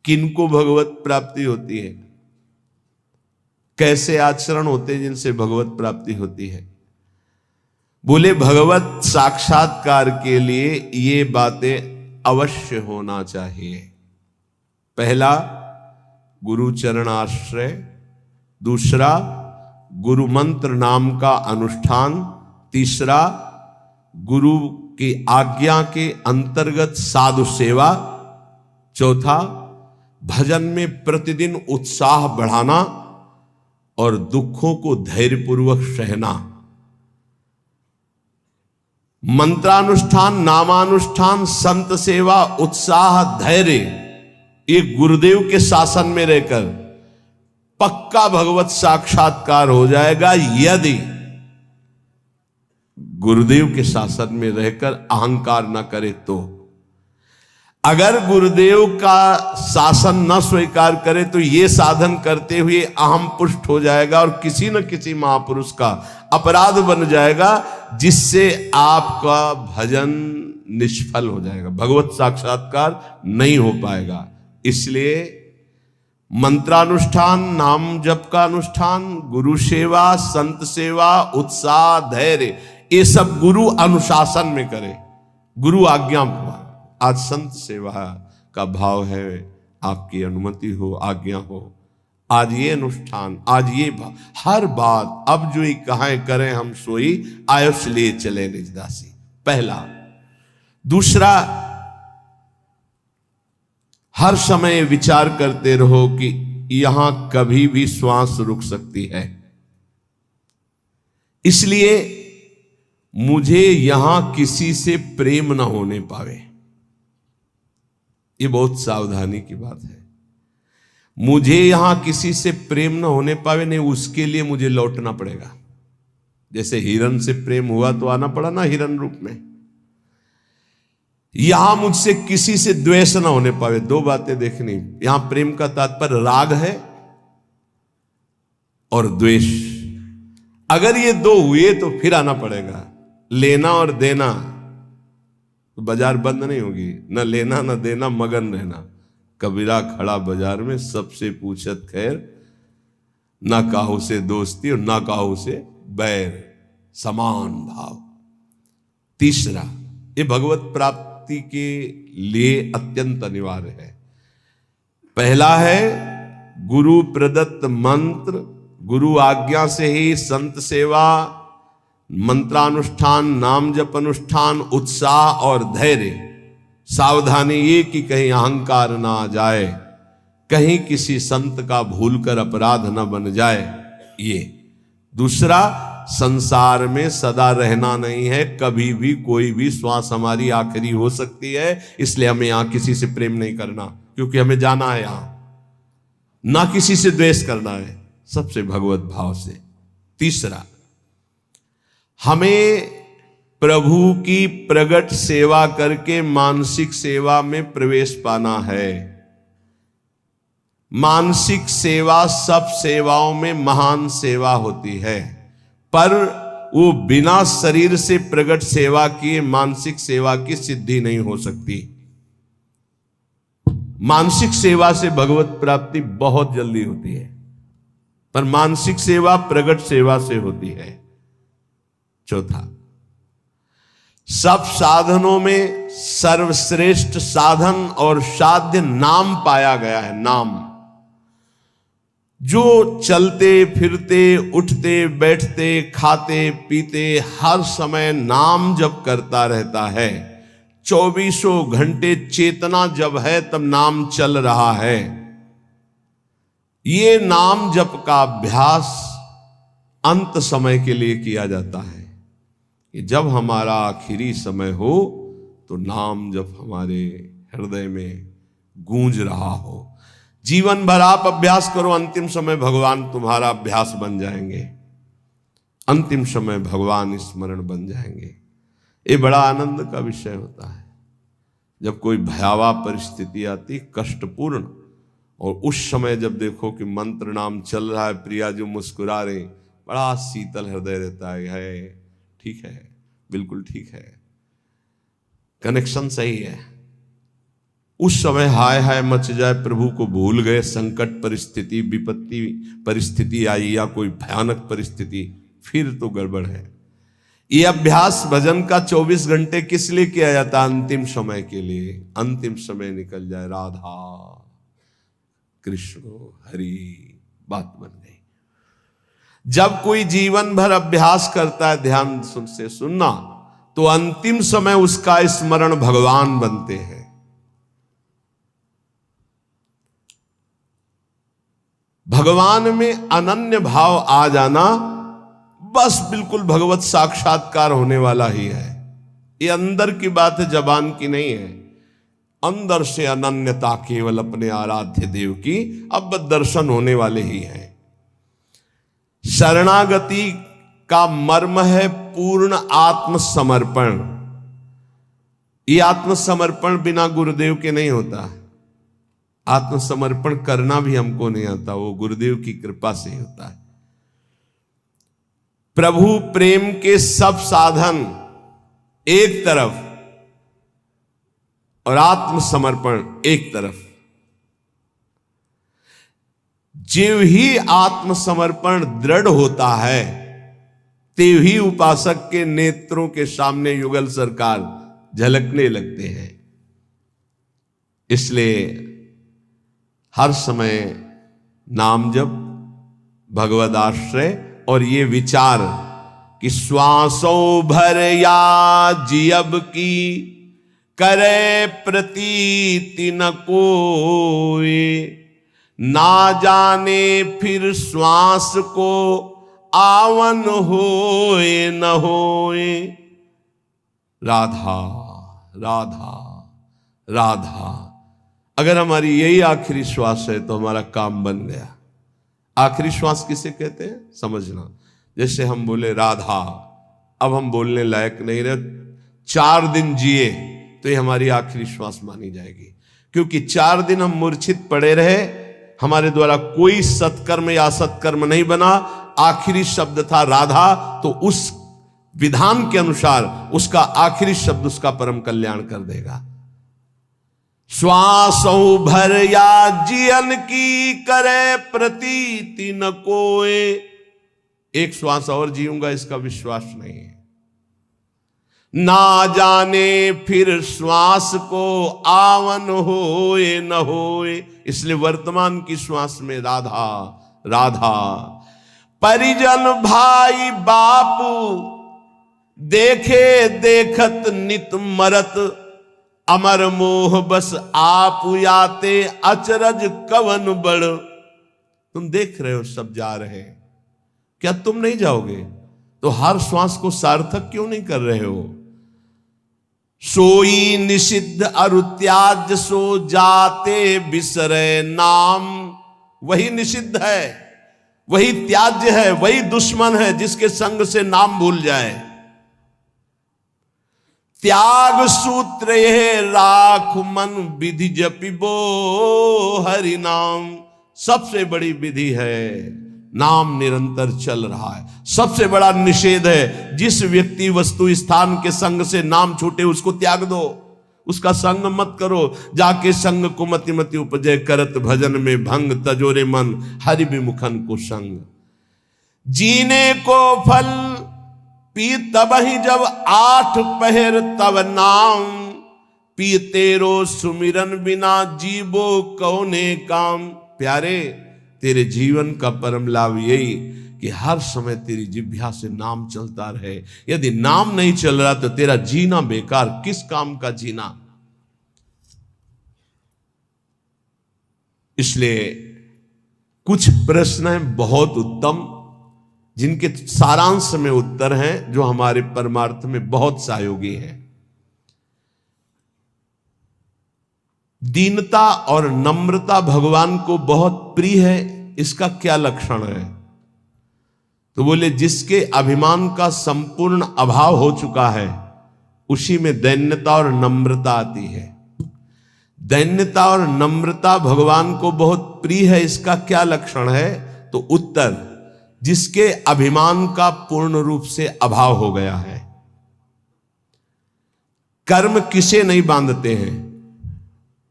किनको भगवत प्राप्ति होती है, कैसे आचरण होते हैं जिनसे भगवत प्राप्ति होती है। बोले भगवत साक्षात्कार के लिए ये बातें अवश्य होना चाहिए। पहला, गुरु चरण आश्रय। दूसरा, गुरु मंत्र नाम का अनुष्ठान। तीसरा, गुरु की आज्ञा के अंतर्गत साधु सेवा। चौथा, भजन में प्रतिदिन उत्साह बढ़ाना और दुखों को धैर्यपूर्वक सहना। मंत्रानुष्ठान, नामानुष्ठान, संत सेवा, उत्साह, धैर्य, ये गुरुदेव के शासन में रहकर पक्का भगवत साक्षात्कार हो जाएगा यदि गुरुदेव के शासन में रहकर अहंकार न करे तो। अगर गुरुदेव का शासन न स्वीकार करे तो ये साधन करते हुए अहम पुष्ट हो जाएगा और किसी न किसी महापुरुष का अपराध बन जाएगा, जिससे आपका भजन निष्फल हो जाएगा, भगवत साक्षात्कार नहीं हो पाएगा। इसलिए मंत्रानुष्ठान, नाम जप का अनुष्ठान, गुरु सेवा, संत सेवा, उत्साह, धैर्य, ये सब गुरु अनुशासन में करे, गुरु आज्ञा। आज संत सेवा का भाव है, आपकी अनुमति हो, आज्ञा हो, आज ये अनुष्ठान, आज ये हर बात, अब जो कहां करें हम सोई, आयुष लिए चले निज दासी। पहला। दूसरा, हर समय विचार करते रहो कि यहां कभी भी श्वास रुक सकती है, इसलिए मुझे यहां किसी से प्रेम न होने पावे। ये बहुत सावधानी की बात है। मुझे यहां किसी से प्रेम न होने पावे, नहीं उसके लिए मुझे लौटना पड़ेगा। जैसे हिरन से प्रेम हुआ तो आना पड़ा ना हिरन रूप में। यहां मुझसे किसी से द्वेष ना होने पावे। दो बातें देखनी। यहां प्रेम का तात्पर्य राग है और द्वेष। अगर ये दो हुए तो फिर आना पड़ेगा। लेना और देना तो बाजार बंद नहीं होगी, न लेना न देना, मगन रहना। कबीरा खड़ा बाजार में, सबसे पूछत खैर, ना काहू से दोस्ती और ना काहू से बैर, समान भाव। तीसरा, ये भगवत प्राप्ति के लिए अत्यंत अनिवार्य है। पहला है गुरु प्रदत्त मंत्र, गुरु आज्ञा से ही संत सेवा, मंत्रानुष्ठान, नाम जप अनुष्ठान, उत्साह और धैर्य। सावधानी ये कि कहीं अहंकार ना आ जाए, कहीं किसी संत का भूलकर अपराध न बन जाए। ये दूसरा, संसार में सदा रहना नहीं है, कभी भी कोई भी श्वास हमारी आखिरी हो सकती है। इसलिए हमें यहां किसी से प्रेम नहीं करना, क्योंकि हमें जाना है यहां। ना किसी से द्वेष करना है, सबसे भगवत भाव से। तीसरा, हमें प्रभु की प्रगट सेवा करके मानसिक सेवा में प्रवेश पाना है। मानसिक सेवा सब सेवाओं में महान सेवा होती है, पर वो बिना शरीर से प्रगट सेवा किए मानसिक सेवा की सिद्धि नहीं हो सकती। मानसिक सेवा से भगवत प्राप्ति बहुत जल्दी होती है, पर मानसिक सेवा प्रगट सेवा से होती है। चौथा, सब साधनों में सर्वश्रेष्ठ साधन और साध्य नाम पाया गया है। नाम, जो चलते फिरते, उठते बैठते, खाते पीते हर समय नाम जप करता रहता है। 24 घंटे चेतना जब है तब नाम चल रहा है। ये नाम जप का अभ्यास अंत समय के लिए किया जाता है कि जब हमारा आखिरी समय हो तो नाम जप हमारे हृदय में गूंज रहा हो। जीवन भर आप अभ्यास करो, अंतिम समय भगवान तुम्हारा अभ्यास बन जाएंगे, अंतिम समय भगवान स्मरण बन जाएंगे। ये बड़ा आनंद का विषय होता है जब कोई भयावह परिस्थिति आती, कष्टपूर्ण, और उस समय जब देखो कि मंत्र नाम चल रहा है, प्रिया जो मुस्कुरा रहे, बड़ा शीतल हृदय रहता है ठीक है, बिल्कुल ठीक है, कनेक्शन सही है। उस समय हाय हाय मच जाए, प्रभु को भूल गए, संकट परिस्थिति, विपत्ति परिस्थिति आई या कोई भयानक परिस्थिति, फिर तो गड़बड़ है। ये अभ्यास भजन का 24 घंटे किस लिए किया जाता? अंतिम समय के लिए। अंतिम समय निकल जाए, राधा कृष्ण हरि, बात बन गई। जब कोई जीवन भर अभ्यास करता है ध्यान से सुनना, तो अंतिम समय उसका स्मरण भगवान बनते हैं। भगवान में अनन्य भाव आ जाना, बस बिल्कुल भगवत साक्षात्कार होने वाला ही है। ये अंदर की बात है, जबान की नहीं है। अंदर से अनन्यता केवल अपने आराध्य देव की अब दर्शन होने वाले ही है। शरणागति का मर्म है पूर्ण आत्मसमर्पण। ये आत्मसमर्पण बिना गुरुदेव के नहीं होता। आत्मसमर्पण करना भी हमको नहीं आता, वो गुरुदेव की कृपा से ही होता है। प्रभु प्रेम के सब साधन एक तरफ और आत्मसमर्पण एक तरफ। जीव ही आत्मसमर्पण दृढ़ होता है, तेव ही उपासक के नेत्रों के सामने युगल सरकार झलकने लगते हैं। इसलिए हर समय नाम जप, भगवद आश्रय और ये विचार कि श्वासों भर या जियब की करे प्रतीति न कोई, ना जाने फिर श्वास को आवन होए न होए। राधा राधा राधा। अगर हमारी यही आखिरी श्वास है तो हमारा काम बन गया। आखिरी श्वास किसे कहते हैं समझना। जैसे हम बोले राधा, अब हम बोलने लायक नहीं रहे, 4 दिन जिए तो ये हमारी आखिरी श्वास मानी जाएगी। क्योंकि 4 दिन हम मूर्छित पड़े रहे, हमारे द्वारा कोई सत्कर्म या असत्कर्म नहीं बना, आखिरी शब्द था राधा, तो उस विधान के अनुसार उसका आखिरी शब्द उसका परम कल्याण कर देगा। श्वासों भर या जियन की करे प्रतीति न कोए। एक श्वास और जीऊंगा इसका विश्वास नहीं है। ना जाने फिर श्वास को आवन होए न होए। इसलिए वर्तमान की श्वास में राधा राधा। परिजन भाई बापू देखे देखत नित मरत, अमर मोह बस आप याते अचरज कवन बड़। तुम देख रहे हो सब जा रहे हैं, क्या तुम नहीं जाओगे? तो हर श्वास को सार्थक क्यों नहीं कर रहे हो? सोई निषिद्ध अरुत्याज्य सो जाते बिसरे नाम। वही निषिद्ध है, वही त्याज्य है, वही दुश्मन है जिसके संग से नाम भूल जाए। त्याग सूत्र यह राख मन विधि जपिबो हरि नाम। सबसे बड़ी विधि है नाम निरंतर चल रहा है। सबसे बड़ा निषेध है जिस व्यक्ति वस्तु स्थान के संग से नाम छूटे उसको त्याग दो, उसका संग मत करो। जाके संग को मति मति उपजय करत भजन में भंग, तजोरे मन हरि विमुखन को संग। जीने को फल पी तब ही जब 8 पहर तब नाम, पी तेरो सुमिरन बिना जीवो कौने काम। प्यारे, तेरे जीवन का परम लाभ यही कि हर समय तेरी जिह्वा से नाम चलता रहे। यदि नाम नहीं चल रहा तो तेरा जीना बेकार, किस काम का जीना। इसलिए कुछ प्रश्न हैं बहुत उत्तम, जिनके सारांश में उत्तर हैं, जो हमारे परमार्थ में बहुत सहयोगी हैं। दीनता और नम्रता भगवान को बहुत प्रिय है, इसका क्या लक्षण है? तो बोले जिसके अभिमान का संपूर्ण अभाव हो चुका है उसी में दैन्यता और नम्रता आती है। दैन्यता और नम्रता भगवान को बहुत प्रिय है, इसका क्या लक्षण है? तो उत्तर, जिसके अभिमान का पूर्ण रूप से अभाव हो गया है। कर्म किसे नहीं बांधते हैं?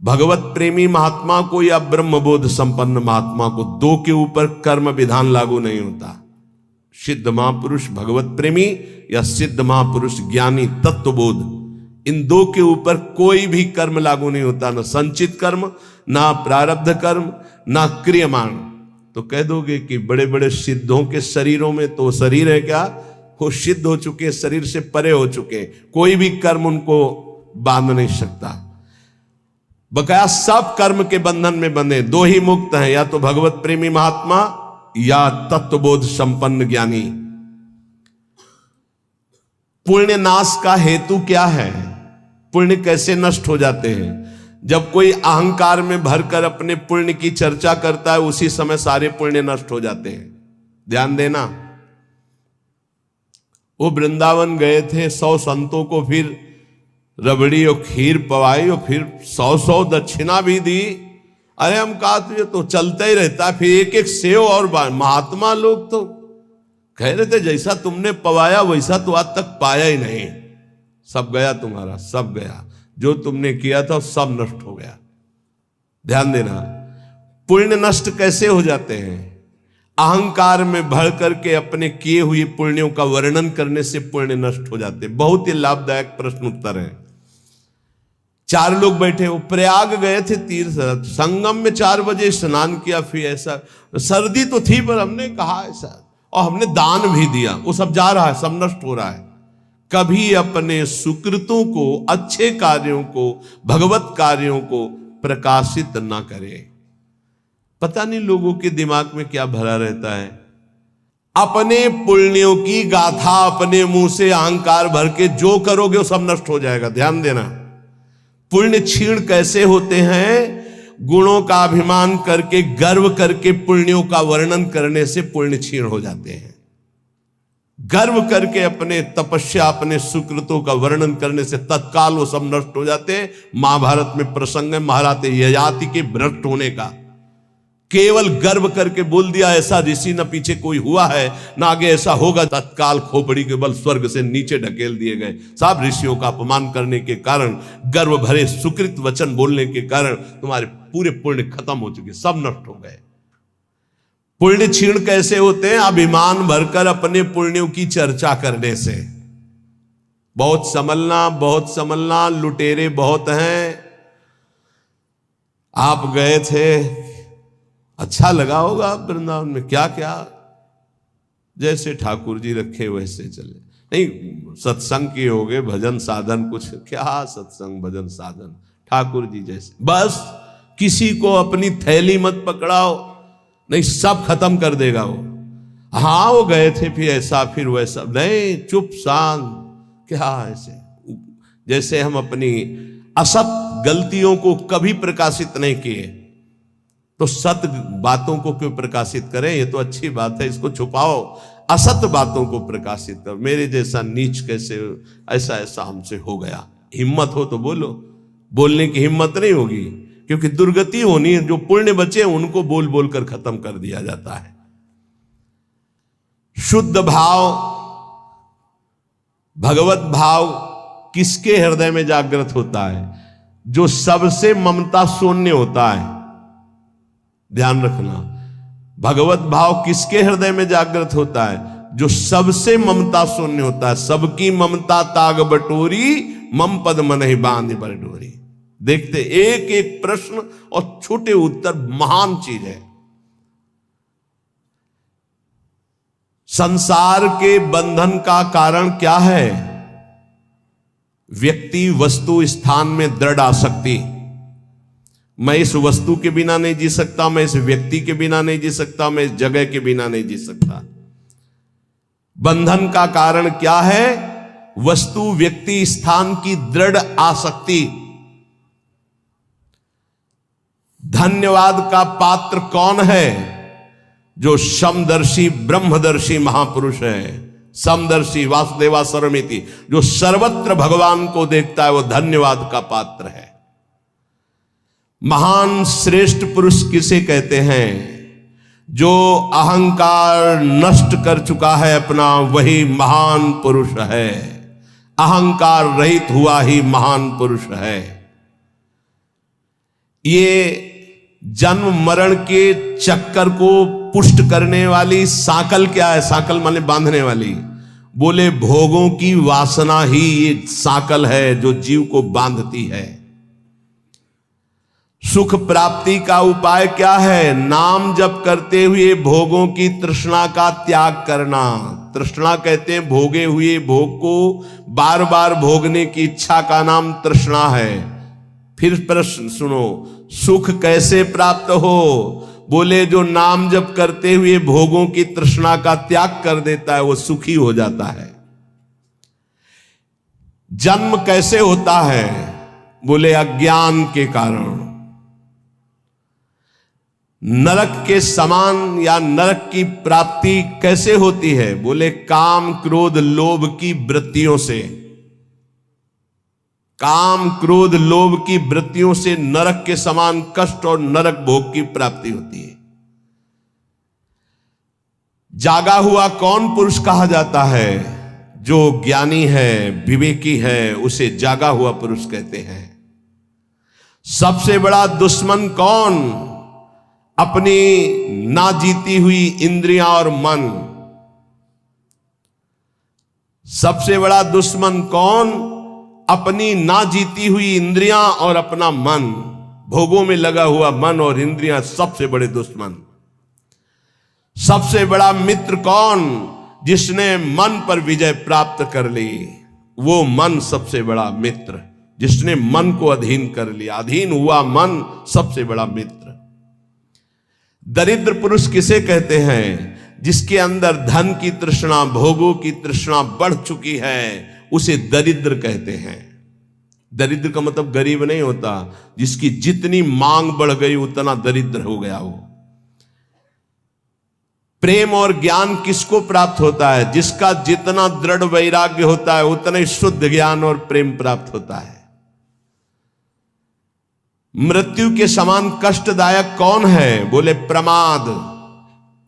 भगवत प्रेमी महात्मा को या ब्रह्मबोध संपन्न महात्मा को दो के ऊपर कर्म विधान लागू नहीं होता। सिद्ध महापुरुष भगवत प्रेमी या सिद्ध महापुरुष ज्ञानी तत्वबोध, इन दो के ऊपर कोई भी कर्म लागू नहीं होता, ना संचित कर्म, ना प्रारब्ध कर्म, ना क्रियमाण। तो कह दोगे कि बड़े बड़े सिद्धों के शरीरों में तो शरीर है क्या, वो सिद्ध हो चुके, शरीर से परे हो चुके, कोई भी कर्म उनको बांध नहीं सकता। बकाया सब कर्म के बंधन में बंधे, दो ही मुक्त हैं, या तो भगवत प्रेमी महात्मा या तत्वबोध संपन्न ज्ञानी। पुण्य नाश का हेतु क्या है? पुण्य कैसे नष्ट हो जाते हैं? जब कोई अहंकार में भरकर अपने पुण्य की चर्चा करता है, उसी समय सारे पुण्य नष्ट हो जाते हैं। ध्यान देना, वो वृंदावन गए थे, 100 संतों को फिर रबड़ी और खीर पवाई और फिर 100 दक्षिणा भी दी। अरे हम कहा तुझे तो चलता ही रहता, फिर एक एक सेव और महात्मा लोग तो कह रहे थे जैसा तुमने पवाया वैसा तो आज तक पाया ही नहीं, सब गया तुम्हारा, सब गया, जो तुमने किया था सब नष्ट हो गया। ध्यान देना, पुण्य नष्ट कैसे हो जाते हैं? अहंकार में भर करके अपने किए हुए पुण्यों का वर्णन करने से पुण्य नष्ट हो जाते। बहुत ही लाभदायक प्रश्न उत्तर है। 4 लोग बैठे, वो प्रयाग गए थे तीर्थ, संगम में 4 बजे स्नान किया, फिर ऐसा सर्दी तो थी पर हमने कहा ऐसा, और हमने दान भी दिया, वो सब जा रहा है, सब नष्ट हो रहा है। कभी अपने सुकृतों को, अच्छे कार्यों को, भगवत कार्यों को प्रकाशित ना करें। पता नहीं लोगों के दिमाग में क्या भरा रहता है। अपने पुण्यों की गाथा अपने मुंह से अहंकार भर के जो करोगे वो सब नष्ट हो जाएगा। ध्यान देना, पुण्य क्षीण कैसे होते हैं? गुणों का अभिमान करके, गर्व करके पुण्यों का वर्णन करने से पुण्य क्षीण हो जाते हैं। गर्व करके अपने तपस्या, अपने सुकृतों का वर्णन करने से तत्काल वो सब नष्ट हो जाते हैं। महाभारत में प्रसंग है महाराज ययाति के भ्रष्ट होने का। केवल गर्व करके बोल दिया ऐसा ऋषि न पीछे कोई हुआ है न आगे ऐसा होगा, तत्काल खोपड़ी के बल स्वर्ग से नीचे ढकेल दिए गए। सब ऋषियों का अपमान करने के कारण, गर्व भरे सुकृत वचन बोलने के कारण तुम्हारे पूरे पुण्य खत्म हो चुके, सब नष्ट हो गए। पुण्य क्षीण कैसे होते हैं? अभिमान भरकर अपने पुण्यों की चर्चा करने से। बहुत संभलना, लुटेरे बहुत हैं। आप गए थे, अच्छा लगा होगा वृंदावन में, क्या क्या जैसे ठाकुर जी रखे वैसे चले। नहीं, सत्संग किए होगे, भजन साधन कुछ, क्या सत्संग भजन साधन, ठाकुर जी जैसे। बस किसी को अपनी थैली मत पकड़ाओ, नहीं सब खत्म कर देगा वो। हाँ वो गए थे फिर ऐसा फिर वैसा, नहीं चुप शांत, क्या ऐसे जैसे हम अपनी असत गलतियों को कभी प्रकाशित नहीं किए, तो सत बातों को क्यों प्रकाशित करें? ये तो अच्छी बात है, इसको छुपाओ, असत बातों को प्रकाशित कर। मेरे जैसा नीच कैसे, ऐसा ऐसा हमसे हो गया। हिम्मत हो तो बोलो, बोलने की हिम्मत नहीं होगी क्योंकि दुर्गति होनी है। जो पुण्य बचे उनको बोल बोल कर खत्म कर दिया जाता है। शुद्ध भाव, भगवत भाव किसके हृदय में जागृत होता है? जो सबसे ममता शून्य होता है। ध्यान रखना, भगवत भाव किसके हृदय में जागृत होता है? जो सबसे ममता शून्य होता है। सबकी ममता ताग बटोरी, मम पद मन ही बांध बटोरी। देखते एक एक प्रश्न और छोटे उत्तर महान चीज है। संसार के बंधन का कारण क्या है? व्यक्ति, वस्तु, स्थान में दृढ़ आसक्ति। मैं इस वस्तु के बिना नहीं जी सकता, मैं इस व्यक्ति के बिना नहीं जी सकता, मैं इस जगह के बिना नहीं जी सकता। बंधन का कारण क्या है? वस्तु, व्यक्ति, स्थान की दृढ़ आसक्ति। धन्यवाद का पात्र कौन है? जो समदर्शी ब्रह्मदर्शी महापुरुष है। समदर्शी वासुदेवा सर्वमिति, जो सर्वत्र भगवान को देखता है, वो धन्यवाद का पात्र है। महान श्रेष्ठ पुरुष किसे कहते हैं? जो अहंकार नष्ट कर चुका है अपना, वही महान पुरुष है। अहंकार रहित हुआ ही महान पुरुष है। ये जन्म मरण के चक्कर को पुष्ट करने वाली साकल क्या है? साकल माने बांधने वाली। बोले भोगों की वासना ही ये साकल है जो जीव को बांधती है। सुख प्राप्ति का उपाय क्या है? नाम जप करते हुए भोगों की तृष्णा का त्याग करना। तृष्णा कहते हैं भोगे हुए भोग को बार बार भोगने की इच्छा का नाम तृष्णा है। फिर प्रश्न सुनो, सुख कैसे प्राप्त हो? बोले जो नाम जप करते हुए भोगों की तृष्णा का त्याग कर देता है वो सुखी हो जाता है। जन्म कैसे होता है? बोले अज्ञान के कारण। नरक के समान या नरक की प्राप्ति कैसे होती है? बोले काम क्रोध लोभ की वृत्तियों से। काम क्रोध लोभ की वृत्तियों से नरक के समान कष्ट और नरक भोग की प्राप्ति होती है। जागा हुआ कौन पुरुष कहा जाता है? जो ज्ञानी है, विवेकी है, उसे जागा हुआ पुरुष कहते हैं। सबसे बड़ा दुश्मन कौन? अपनी ना जीती हुई इंद्रियां और मन। सबसे बड़ा दुश्मन कौन? अपनी ना जीती हुई इंद्रियां और अपना मन। भोगों में लगा हुआ मन और इंद्रियां सबसे बड़े दुश्मन। सबसे बड़ा मित्र कौन? जिसने मन पर विजय प्राप्त कर ली, वो मन सबसे बड़ा मित्र। जिसने मन को अधीन कर लिया, अधीन हुआ मन सबसे बड़ा मित्र। दरिद्र पुरुष किसे कहते हैं? जिसके अंदर धन की तृष्णा, भोगों की तृष्णा बढ़ चुकी है, उसे दरिद्र कहते हैं। दरिद्र का मतलब गरीब नहीं होता, जिसकी जितनी मांग बढ़ गई उतना दरिद्र हो गया वो। प्रेम और ज्ञान किसको प्राप्त होता है? जिसका जितना दृढ़ वैराग्य होता है उतना ही शुद्ध ज्ञान और प्रेम प्राप्त होता है। मृत्यु के समान कष्टदायक कौन है? बोले प्रमाद।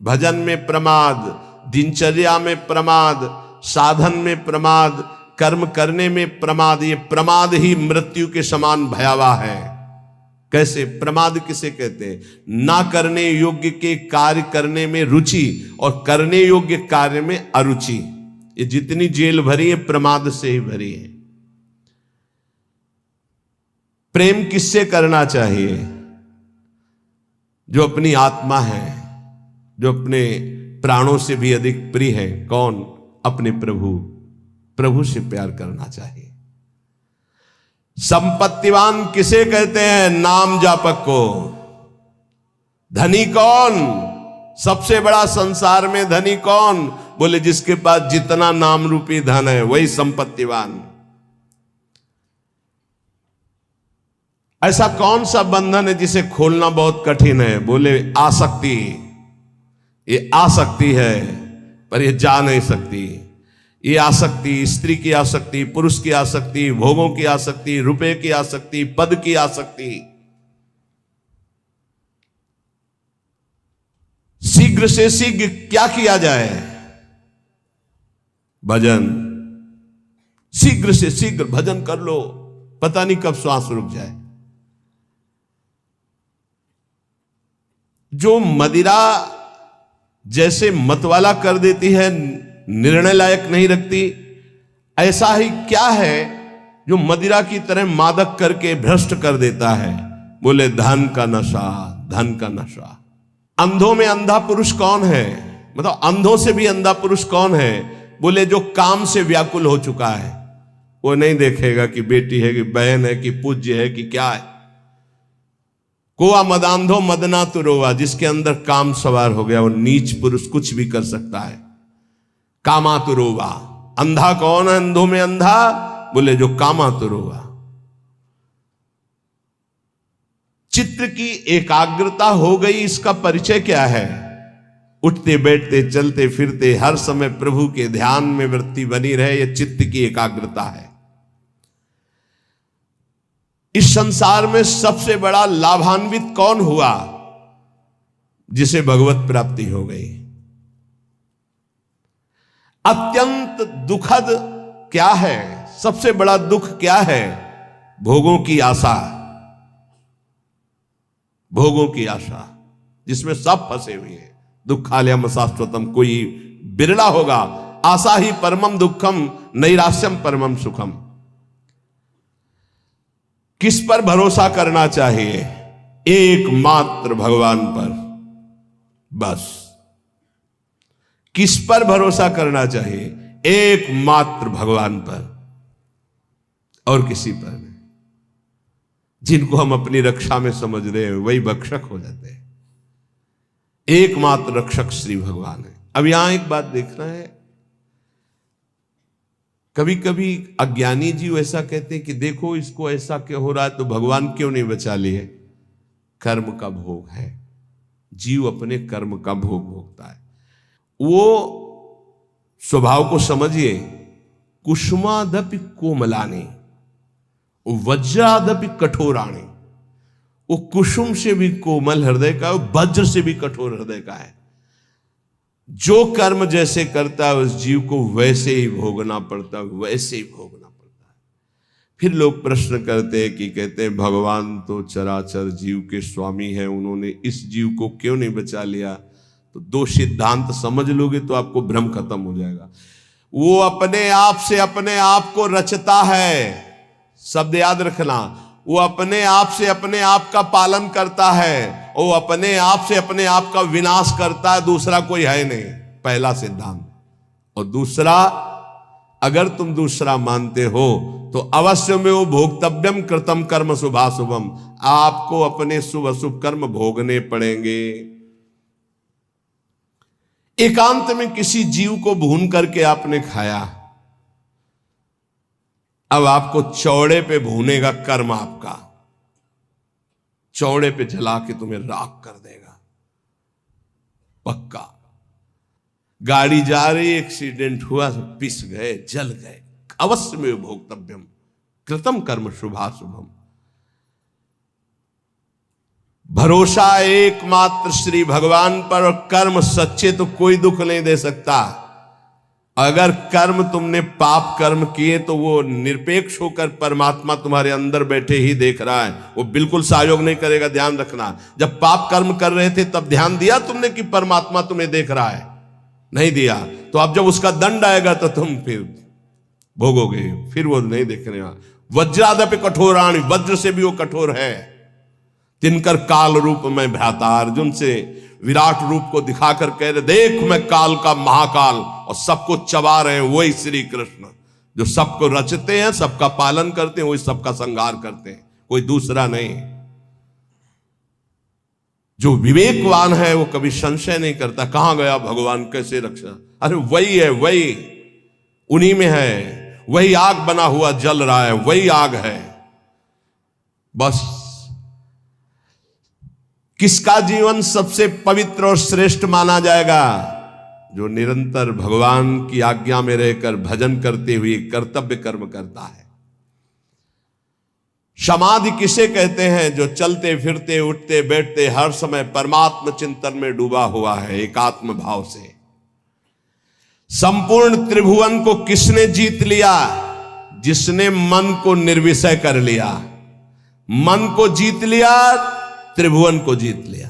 भजन में प्रमाद, दिनचर्या में प्रमाद, साधन में प्रमाद, कर्म करने में प्रमाद। ये प्रमाद ही मृत्यु के समान भयावह है। कैसे? प्रमाद किसे कहते हैं? ना करने योग्य के कार्य करने में रुचि और करने योग्य कार्य में अरुचि। ये जितनी जेल भरी है प्रमाद से ही भरी है। प्रेम किससे करना चाहिए? जो अपनी आत्मा है, जो अपने प्राणों से भी अधिक प्रिय है। कौन? अपने प्रभु। प्रभु से प्यार करना चाहिए। संपत्तिवान किसे कहते हैं? नाम जापक को। धनी कौन? सबसे बड़ा संसार में धनी कौन? बोले जिसके पास जितना नाम रूपी धन है वही संपत्तिवान। ऐसा कौन सा बंधन है जिसे खोलना बहुत कठिन है? बोले आसक्ति। ये आसक्ति है पर ये जा नहीं सकती। ये आसक्ति, स्त्री की आसक्ति, पुरुष की आसक्ति, भोगों की आसक्ति, रुपए की आसक्ति, पद की आसक्ति। शीघ्र से शीघ्र क्या किया जाए? भजन। शीघ्र से शीघ्र भजन कर लो, पता नहीं कब श्वास रुक जाए। जो मदिरा जैसे मतवाला कर देती है, निर्णय लायक नहीं रखती, ऐसा ही क्या है जो मदिरा की तरह मादक करके भ्रष्ट कर देता है? बोले धन का नशा, धन का नशा। अंधों में अंधा पुरुष कौन है? मतलब अंधों से भी अंधा पुरुष कौन है? बोले जो काम से व्याकुल हो चुका है। वो नहीं देखेगा कि बेटी है कि बहन है कि पूज्य है कि क्या है। कोआ मदांधो मदना तो रोवा। जिसके अंदर काम सवार हो गया वो नीच पुरुष कुछ भी कर सकता है। कामातुरोवा। अंधा कौन है? अंधों में अंधा? बोले जो कामातुरोवा। चित्त की एकाग्रता हो गई, इसका परिचय क्या है? उठते बैठते चलते फिरते हर समय प्रभु के ध्यान में वृत्ति बनी रहे, यह चित्त की एकाग्रता है। इस संसार में सबसे बड़ा लाभान्वित कौन हुआ? जिसे भगवत प्राप्ति हो गई। अत्यंत दुखद क्या है? सबसे बड़ा दुख क्या है? भोगों की आशा। भोगों की आशा, जिसमें सब फंसे हुए हैं। दुखालयम शाश्वतम, कोई बिरला होगा। आशा ही परमम दुखम, नैराश्यम परमम सुखम। किस पर भरोसा करना चाहिए? एकमात्र भगवान पर, बस। किस पर भरोसा करना चाहिए? एकमात्र भगवान पर, और किसी पर नहीं। जिनको हम अपनी रक्षा में समझ रहे हैं वही भक्षक हो जाते हैं। एकमात्र रक्षक श्री भगवान है। अब यहां एक बात देखना है, कभी कभी अज्ञानी जीव ऐसा कहते हैं कि देखो इसको ऐसा क्यों हो रहा है, तो भगवान क्यों नहीं बचा लिए? कर्म का भोग है, जीव अपने कर्म का भोग भोगता है। वो स्वभाव को समझिए, कुसुमादपि कोमलानी वज्रादपि कठोराणी। वो कुसुम से भी कोमल हृदय का, वज्र से भी कठोर हृदय का है। जो कर्म जैसे करता है उस जीव को वैसे ही भोगना पड़ता है, वैसे ही भोगना पड़ता है। फिर लोग प्रश्न करते हैं कि कहते हैं भगवान तो चराचर जीव के स्वामी हैं, उन्होंने इस जीव को क्यों नहीं बचा लिया? तो दो सिद्धांत समझ लोगे तो आपको भ्रम खत्म हो जाएगा। वो अपने आप से अपने आप को रचता है, शब्द याद रखना। वो अपने आप से अपने आप का पालन करता है, वो अपने आप से अपने आप का विनाश करता है, दूसरा कोई है नहीं। पहला सिद्धांत। और दूसरा, अगर तुम दूसरा मानते हो तो अवश्य में वो भोक्तव्यम कृतम कर्म शुभाशुभम, आपको अपने शुभ अशुभ कर्म भोगने पड़ेंगे। एकांत में किसी जीव को भून करके आपने खाया, अब आपको चौड़े पे भूनेगा कर्म आपका, चौड़े पे जला के तुम्हें राख कर देगा, पक्का। गाड़ी जा रही, एक्सीडेंट हुआ, पिस गए, जल गए, अवश्य में भोक्तव्यम कृतम कर्म शुभाशुभम। भरोसा एकमात्र श्री भगवान पर, और कर्म सच्चे तो कोई दुख नहीं दे सकता। अगर कर्म तुमने पाप कर्म किए तो वो निरपेक्ष होकर परमात्मा तुम्हारे अंदर बैठे ही देख रहा है, वो बिल्कुल सहयोग नहीं करेगा। ध्यान रखना, जब पाप कर्म कर रहे थे तब ध्यान दिया तुमने कि परमात्मा तुम्हें देख रहा है? नहीं दिया। तो अब जब उसका दंड आएगा तो तुम फिर भोगोगे, फिर वो नहीं देखने वाला। वज्रादपि कठोराणी, वज्र से भी वो कठोर है। तिनकर काल रूप में भ्राता, अर्जुन से विराट रूप को दिखाकर कह रहे देख मैं काल का महाकाल, और सबको चबा रहे हैं वही श्री कृष्ण, जो सबको रचते हैं, सबका पालन करते हैं, वही सबका संहार करते हैं, कोई दूसरा नहीं। जो विवेकवान है वो कभी संशय नहीं करता कहां गया भगवान, कैसे रक्षा। अरे वही है, वही उन्हीं में है, वही आग बना हुआ जल रहा है, वही आग है। बस किसका जीवन सबसे पवित्र और श्रेष्ठ माना जाएगा? जो निरंतर भगवान की आज्ञा में रहकर भजन करते हुए कर्तव्य कर्म करता है। समाधि किसे कहते हैं? जो चलते फिरते उठते बैठते हर समय परमात्म चिंतन में डूबा हुआ है, एकात्म भाव से। संपूर्ण त्रिभुवन को किसने जीत लिया? जिसने मन को निर्विषय कर लिया। मन को जीत लिया, त्रिभुवन को जीत लिया।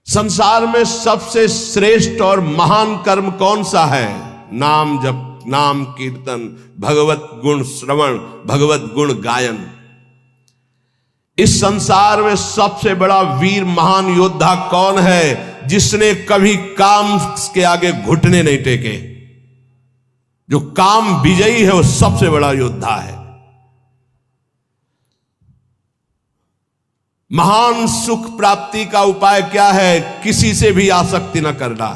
संसार में सबसे श्रेष्ठ और महान कर्म कौन सा है? नाम जप, नाम कीर्तन, भगवत गुण श्रवण, भगवत गुण गायन। इस संसार में सबसे बड़ा वीर महान योद्धा कौन है? जिसने कभी काम के आगे घुटने नहीं टेके। जो काम विजयी है वो सबसे बड़ा योद्धा है। महान सुख प्राप्ति का उपाय क्या है? किसी से भी आसक्ति न करना।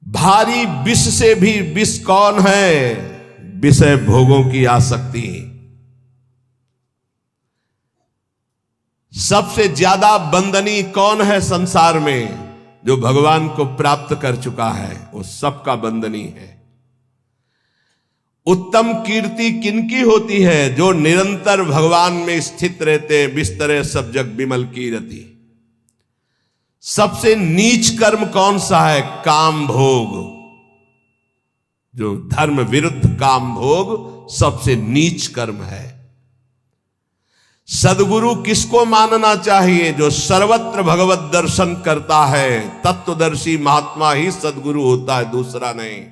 भारी विष से भी विष कौन है? विषय भोगों की आसक्ति। सबसे ज्यादा बंदनी कौन है संसार में? जो भगवान को प्राप्त कर चुका है वो सबका बंदनी है। उत्तम कीर्ति किनकी होती है? जो निरंतर भगवान में स्थित रहते हैं। बिस्तरे सब जग बिमल कीरति। सबसे नीच कर्म कौन सा है? काम भोग। जो धर्म विरुद्ध काम भोग सबसे नीच कर्म है। सदगुरु किसको मानना चाहिए? जो सर्वत्र भगवत दर्शन करता है, तत्वदर्शी महात्मा ही सदगुरु होता है, दूसरा नहीं।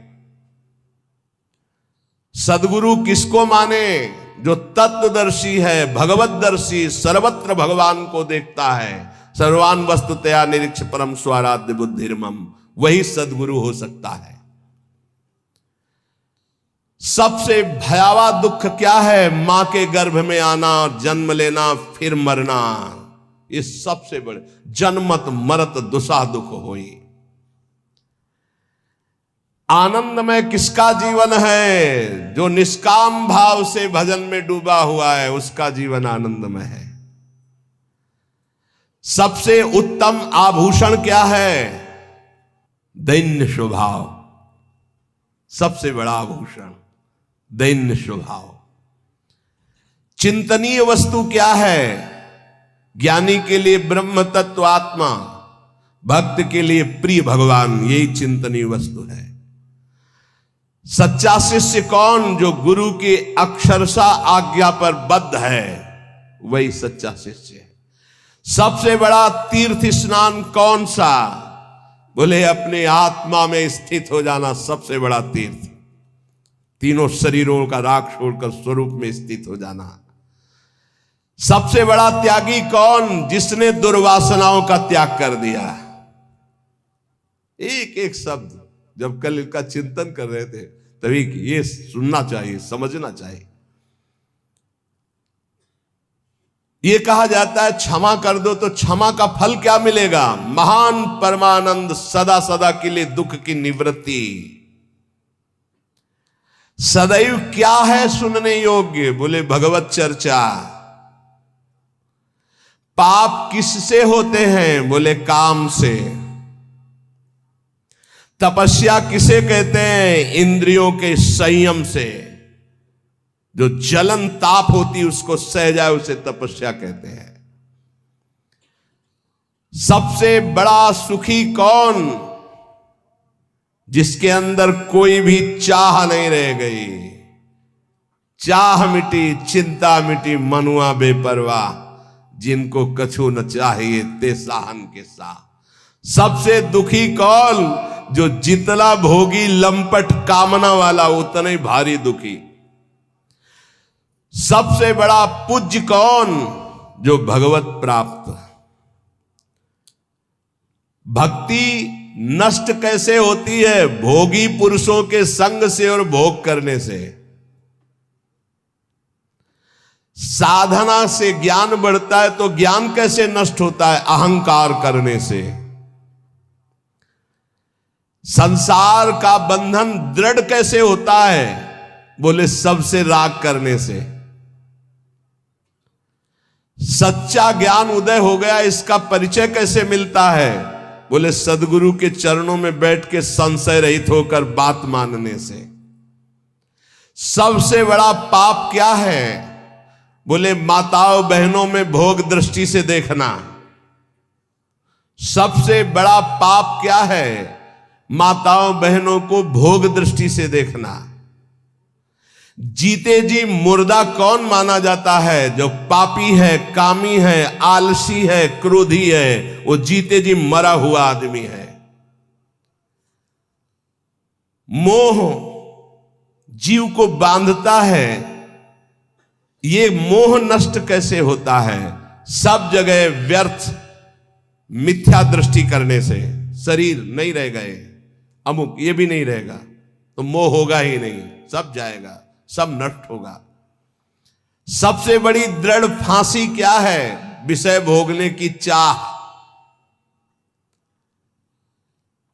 सदगुरु किसको माने? जो तत्वदर्शी है, भगवतदर्शी, सर्वत्र भगवान को देखता है, सर्वान वस्तुतया निरीक्ष परम स्वाराध्य बुद्धिर्मम, वही सदगुरु हो सकता है। सबसे भयावह दुख क्या है? मां के गर्भ में आना और जन्म लेना, फिर मरना। ये सबसे बड़े जन्मत मरत दुसा दुख होई। आनंदमय किसका जीवन है? जो निष्काम भाव से भजन में डूबा हुआ है, उसका जीवन आनंदमय है। सबसे उत्तम आभूषण क्या है? दैन्य स्वभाव। सबसे बड़ा आभूषण दैन्य स्वभाव। चिंतनीय वस्तु क्या है? ज्ञानी के लिए ब्रह्म तत्व आत्मा, भक्त के लिए प्रिय भगवान, यही चिंतनीय वस्तु है। सच्चा शिष्य कौन? जो गुरु की अक्षरशः आज्ञा पर बद्ध है, वही सच्चा शिष्य है। सबसे बड़ा तीर्थ स्नान कौन सा? बोले अपने आत्मा में स्थित हो जाना सबसे बड़ा तीर्थ। तीनों शरीरों का राग छोड़कर स्वरूप में स्थित हो जाना। सबसे बड़ा त्यागी कौन? जिसने दुर्वासनाओं का त्याग कर दिया। एक एक शब्द जब कल इनका चिंतन कर रहे थे, तभी ये सुनना चाहिए, समझना चाहिए। ये कहा जाता है क्षमा कर दो तो क्षमा का फल क्या मिलेगा? महान परमानंद, सदा सदा के लिए दुख की निवृत्ति। सदैव क्या है सुनने योग्य? बोले भगवत चर्चा। पाप किससे होते हैं? बोले काम से। तपस्या किसे कहते हैं? इंद्रियों के संयम से। जो जलन ताप होती उसको सह जाए उसे तपस्या कहते हैं। सबसे बड़ा सुखी कौन? जिसके अंदर कोई भी चाह नहीं रह गई। चाह मिटी, चिंता मिटी, मनुआ बेपरवाह, जिनको कछु न चाहिए ते साहन के साह। सबसे दुखी कौन? जो जितना भोगी लंपट कामना वाला उतना ही भारी दुखी। सबसे बड़ा पूज्य कौन? जो भगवत प्राप्त। भक्ति नष्ट कैसे होती है? भोगी पुरुषों के संग से और भोग करने से। साधना से ज्ञान बढ़ता है तो ज्ञान कैसे नष्ट होता है? अहंकार करने से। संसार का बंधन दृढ़ कैसे होता है? बोले सबसे राग करने से। सच्चा ज्ञान उदय हो गया, इसका परिचय कैसे मिलता है? बोले सदगुरु के चरणों में बैठ के संशय रहित होकर बात मानने से। सबसे बड़ा पाप क्या है? बोले माताओं बहनों में भोग दृष्टि से देखना। सबसे बड़ा पाप क्या है? माताओं बहनों को भोग दृष्टि से देखना। जीते जी मुर्दा कौन माना जाता है? जो पापी है, कामी है, आलसी है, क्रोधी है, वो जीते जी मरा हुआ आदमी है। मोह जीव को बांधता है। ये मोह नष्ट कैसे होता है? सब जगह व्यर्थ मिथ्या दृष्टि करने से। शरीर नहीं रह गए, अमुक ये भी नहीं रहेगा तो मोह होगा ही नहीं, सब जाएगा, सब नष्ट होगा। सबसे बड़ी दृढ़ फांसी क्या है? विषय भोगने की चाह।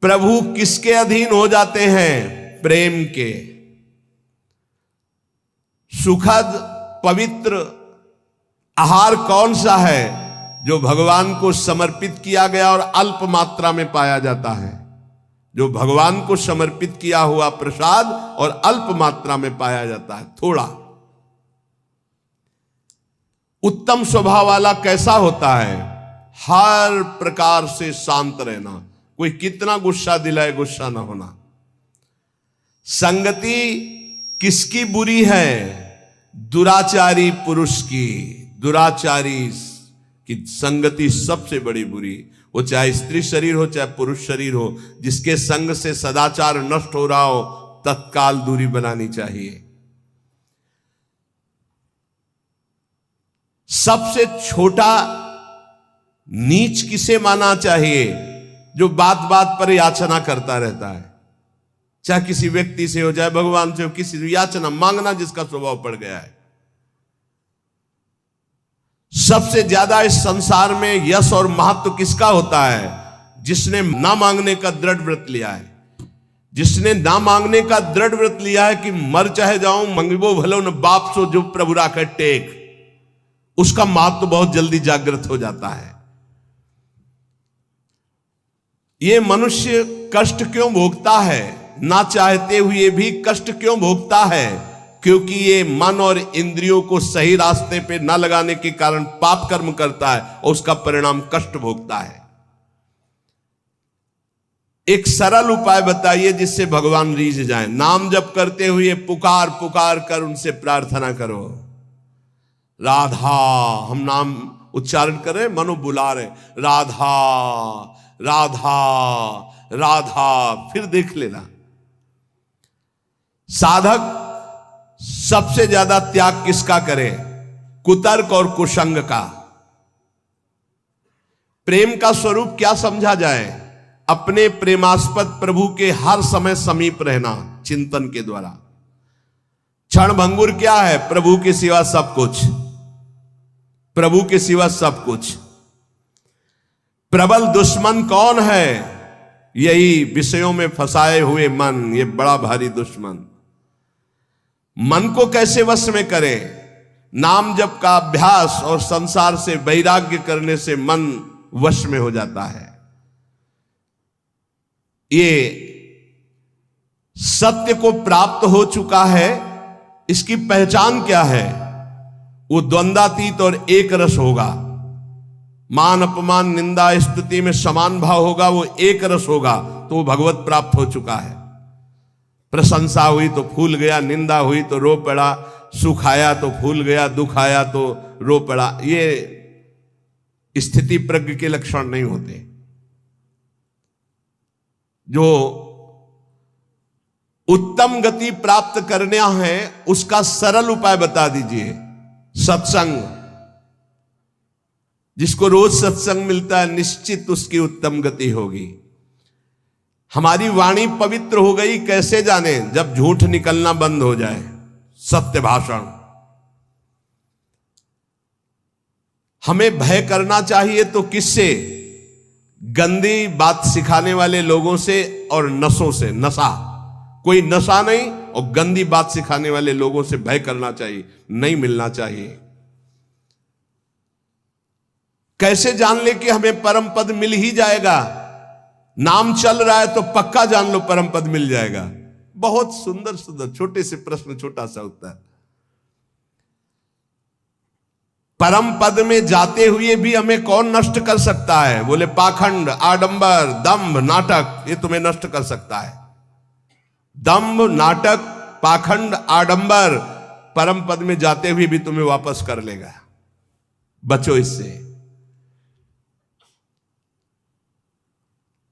प्रभु किसके अधीन हो जाते हैं? प्रेम के। सुखद पवित्र आहार कौन सा है? जो भगवान को समर्पित किया गया और अल्प मात्रा में पाया जाता है। जो भगवान को समर्पित किया हुआ प्रसाद और अल्प मात्रा में पाया जाता है, थोड़ा। उत्तम स्वभाव वाला कैसा होता है? हर प्रकार से शांत रहना। कोई कितना गुस्सा दिलाए, गुस्सा ना होना। संगति किसकी बुरी है? दुराचारी पुरुष की, दुराचारी की संगति सबसे बड़ी बुरी। वो चाहे स्त्री शरीर हो चाहे पुरुष शरीर हो, जिसके संग से सदाचार नष्ट हो रहा हो, तत्काल दूरी बनानी चाहिए। सबसे छोटा नीच किसे माना चाहिए? जो बात बात पर याचना करता रहता है, चाहे किसी व्यक्ति से हो चाहे भगवान से हो, किसी से याचना मांगना जिसका स्वभाव पड़ गया है। सबसे ज्यादा इस संसार में यश और महत्व किसका होता है? जिसने ना मांगने का दृढ़ व्रत लिया है। जिसने ना मांगने का दृढ़ व्रत लिया है कि मर चाहे जाऊं मंगबो भलो न बाप सो जो प्रभु राखा टेक, उसका महत्व बहुत जल्दी जागृत हो जाता है। ये मनुष्य कष्ट क्यों भोगता है? ना चाहते हुए भी कष्ट क्यों भोगता है? क्योंकि ये मन और इंद्रियों को सही रास्ते पे ना लगाने के कारण पाप कर्म करता है और उसका परिणाम कष्ट भोगता है। एक सरल उपाय बताइए जिससे भगवान रीझ जाए। नाम जप करते हुए पुकार पुकार कर उनसे प्रार्थना करो, राधा। हम नाम उच्चारण कर रहे, मनो बुला रहे, राधा राधा राधा। फिर देख लेना, साधक सबसे ज्यादा त्याग किसका करे? कुतर्क और कुसंग का। प्रेम का स्वरूप क्या समझा जाए? अपने प्रेमास्पद प्रभु के हर समय समीप रहना चिंतन के द्वारा। क्षण भंगुर क्या है? प्रभु के सिवा सब कुछ, प्रभु के सिवा सब कुछ। प्रबल दुश्मन कौन है? यही विषयों में फंसाए हुए मन, ये बड़ा भारी दुश्मन। मन को कैसे वश में करें? नाम जप का अभ्यास और संसार से वैराग्य करने से मन वश में हो जाता है। ये सत्य को प्राप्त हो चुका है। इसकी पहचान क्या है? वो द्वंद्वातीत और एक रस होगा। मान अपमान निंदा स्तुति में समान भाव होगा, वो एक रस होगा, तो वो भगवत प्राप्त हो चुका है। प्रशंसा हुई तो फूल गया, निंदा हुई तो रो पड़ा, सुख आया तो फूल गया, दुख आया तो रो पड़ा। ये स्थिति प्रज्ञ के लक्षण नहीं होते। जो उत्तम गति प्राप्त करना है उसका सरल उपाय बता दीजिए। सत्संग। जिसको रोज सत्संग मिलता है निश्चित उसकी उत्तम गति होगी। हमारी वाणी पवित्र हो गई कैसे जाने? जब झूठ निकलना बंद हो जाए, सत्य भाषण। हमें भय करना चाहिए तो किससे? गंदी बात सिखाने वाले लोगों से और नशों से। नशा, कोई नशा नहीं, और गंदी बात सिखाने वाले लोगों से भय करना चाहिए, नहीं मिलना चाहिए। कैसे जान ले कि हमें परम पद मिल ही जाएगा? नाम चल रहा है तो पक्का जान लो परम पद मिल जाएगा। बहुत सुंदर सुंदर छोटे से प्रश्न, छोटा सा उत्तर। परम पद में जाते हुए भी हमें कौन नष्ट कर सकता है? बोले पाखंड, आडंबर, दंभ, नाटक, ये तुम्हें नष्ट कर सकता है। दंभ, नाटक, पाखंड, आडंबर परम पद में जाते हुए भी तुम्हें वापस कर लेगा। बचो इससे।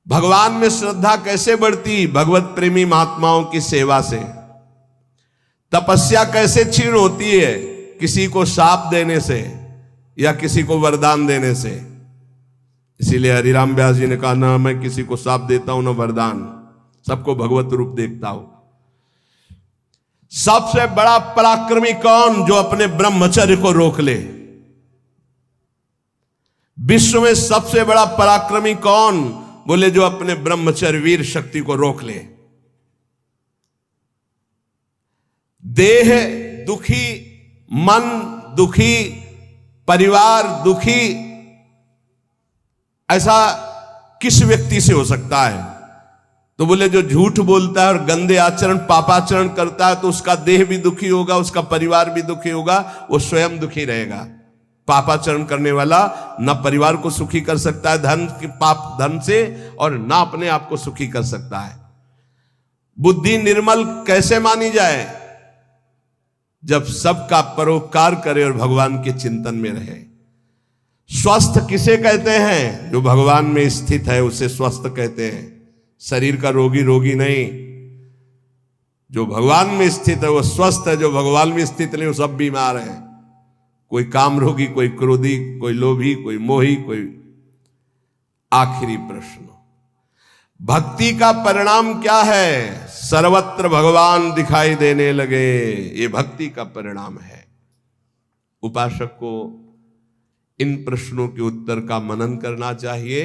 भगवान में श्रद्धा कैसे बढ़ती? भगवत प्रेमी महात्माओं की सेवा से। तपस्या कैसे क्षीण होती है? किसी को शाप देने से या किसी को वरदान देने से। इसीलिए हरिराम व्यास जी ने कहा, ना मैं किसी को शाप देता हूं ना वरदान, सबको भगवत रूप देखता हूं। सबसे बड़ा पराक्रमी कौन? जो अपने ब्रह्मचर्य को रोक ले। विश्व में सबसे बड़ा पराक्रमी कौन? बोले जो अपने ब्रह्मचर्य वीर शक्ति को रोक ले। देह दुखी, मन दुखी, परिवार दुखी, ऐसा किस व्यक्ति से हो सकता है? तो बोले जो झूठ बोलता है और गंदे आचरण पापाचरण करता है तो उसका देह भी दुखी होगा, उसका परिवार भी दुखी होगा, वो स्वयं दुखी रहेगा। पापाचरण करने वाला ना परिवार को सुखी कर सकता है धन के पाप धन से, और ना अपने आप को सुखी कर सकता है। बुद्धि निर्मल कैसे मानी जाए? जब सबका परोपकार करे और भगवान के चिंतन में रहे। स्वस्थ किसे कहते हैं? जो भगवान में स्थित है उसे स्वस्थ कहते हैं। शरीर का रोगी रोगी नहीं, जो भगवान में स्थित है वो स्वस्थ है। जो भगवान में स्थित नहीं वो सब बीमार है। कोई काम रोगी, कोई क्रोधी, कोई लोभी, कोई मोही, कोई। आखिरी प्रश्न, भक्ति का परिणाम क्या है? सर्वत्र भगवान दिखाई देने लगे। ये भक्ति का परिणाम है। उपासक को इन प्रश्नों के उत्तर का मनन करना चाहिए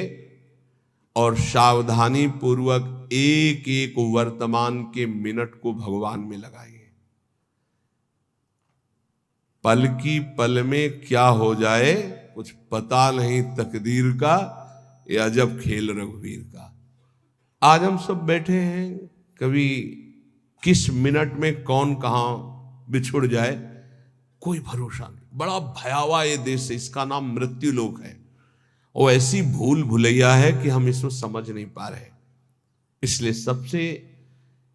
और सावधानी पूर्वक एक एक वर्तमान के मिनट को भगवान में लगाइए। पल की पल में क्या हो जाए कुछ पता नहीं तकदीर का, ये अजब खेल रघुवीर का। आज हम सब बैठे हैं, कभी किस मिनट में कौन कहां बिछुड़ जाए कोई भरोसा नहीं। बड़ा भयावह ये देश है, इसका नाम मृत्यु लोक है। वो ऐसी भूल भुलैया है कि हम इसको समझ नहीं पा रहे। इसलिए सबसे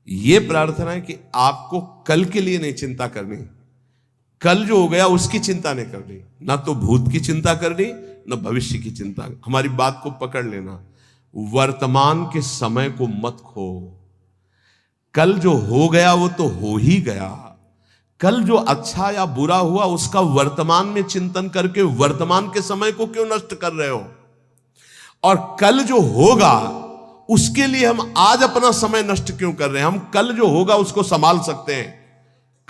ये प्रार्थना है कि आपको कल के लिए नहीं चिंता करनी, कल जो हो गया उसकी चिंता नहीं करनी, ना तो भूत की चिंता करनी ना भविष्य की चिंता। हमारी बात को पकड़ लेना, वर्तमान के समय को मत खो। कल जो हो गया वो तो हो ही गया। कल जो अच्छा या बुरा हुआ उसका वर्तमान में चिंतन करके वर्तमान के समय को क्यों नष्ट कर रहे हो? और कल जो होगा उसके लिए हम आज अपना समय नष्ट क्यों कर रहे हैं? हम कल जो होगा उसको संभाल सकते हैं,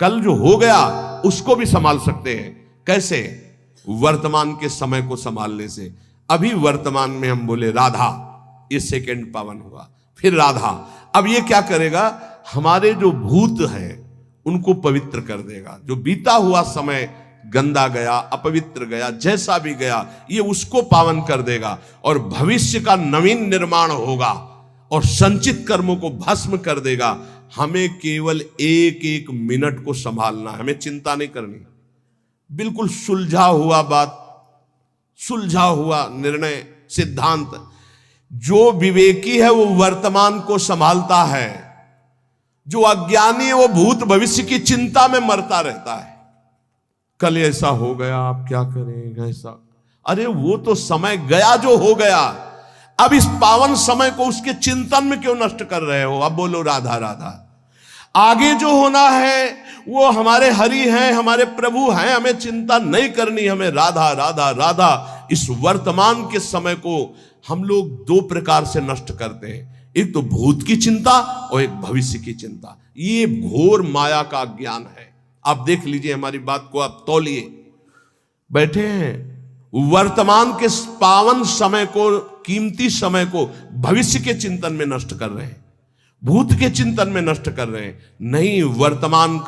कल जो हो गया उसको भी संभाल सकते हैं। कैसे? वर्तमान के समय को संभालने से। अभी वर्तमान में हम बोले राधा, ये सेकंड पावन हुआ, फिर राधा। अब ये क्या करेगा? हमारे जो भूत हैं उनको पवित्र कर देगा। जो बीता हुआ समय गंदा गया, अपवित्र गया, जैसा भी गया, ये उसको पावन कर देगा और भविष्य का नवीन निर्माण होगा और संचित कर्मों को भस्म कर देगा। हमें केवल एक एक मिनट को संभालना है, हमें चिंता नहीं करनी। बिल्कुल सुलझा हुआ बात, सुलझा हुआ निर्णय, सिद्धांत। जो विवेकी है वो वर्तमान को संभालता है, जो अज्ञानी है वो भूत भविष्य की चिंता में मरता रहता है। कल ऐसा हो गया, आप क्या करेंगे ऐसा? अरे वो तो समय गया जो हो गया। अब इस पावन समय को उसके चिंतन में क्यों नष्ट कर रहे हो? अब बोलो राधा राधा। आगे जो होना है वो हमारे हरि हैं, हमारे प्रभु हैं, हमें चिंता नहीं करनी, हमें राधा राधा राधा। इस वर्तमान के समय को हम लोग दो प्रकार से नष्ट करते हैं, एक तो भूत की चिंता और एक भविष्य की चिंता। ये घोर माया का ज्ञान है। आप देख लीजिए, हमारी बात को आप तौलिए। बैठे हैं वर्तमान के पावन समय को, कीमती समय को भविष्य के चिंतन में नष्ट कर रहे हैं, भूत के चिंतन में नष्ट कर रहे हैं। नहीं, वर्तमान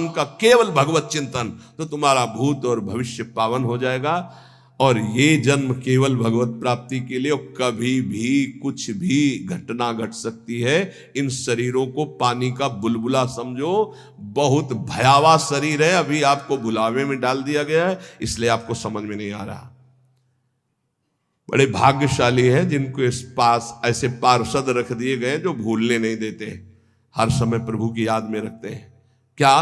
का केवल भगवत चिंतन, तो तुम्हारा भूत और भविष्य पावन हो जाएगा। और ये जन्म केवल भगवत प्राप्ति के लिए, कभी भी कुछ भी घटना घट सकती है। इन शरीरों को पानी का बुलबुला समझो, बहुत भयावह शरीर है। अभी आपको बुलावे में डाल दिया गया है, इसलिए आपको समझ में नहीं आ रहा। बड़े भाग्यशाली हैं जिनको इस पास ऐसे पार्षद रख दिए गए जो भूलने नहीं देते, हर समय प्रभु की याद में रखते हैं। क्या?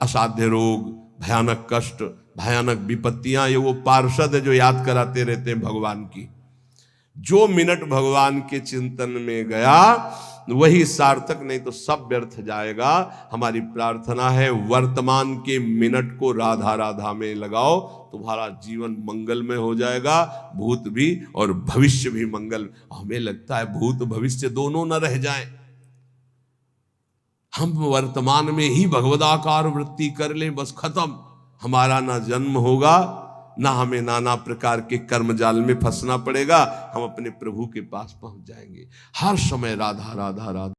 असाध्य रोग, भयानक कष्ट, भयानक विपत्तियां, ये वो पार्षद है जो याद कराते रहते हैं भगवान की। जो मिनट भगवान के चिंतन में गया वही सार्थक, नहीं तो सब व्यर्थ जाएगा। हमारी प्रार्थना है वर्तमान के मिनट को राधा राधा में लगाओ, तुम्हारा जीवन मंगलमय हो जाएगा, भूत भी और भविष्य भी मंगल। हमें लगता है भूत भविष्य दोनों न रह जाएं, हम वर्तमान में ही भगवदाकार वृत्ति कर लें, बस खत्म। हमारा ना जन्म होगा, ना हमें नाना प्रकार के कर्म जाल में फंसना पड़ेगा, हम अपने प्रभु के पास पहुंच जाएंगे। हर समय राधा राधा राधा।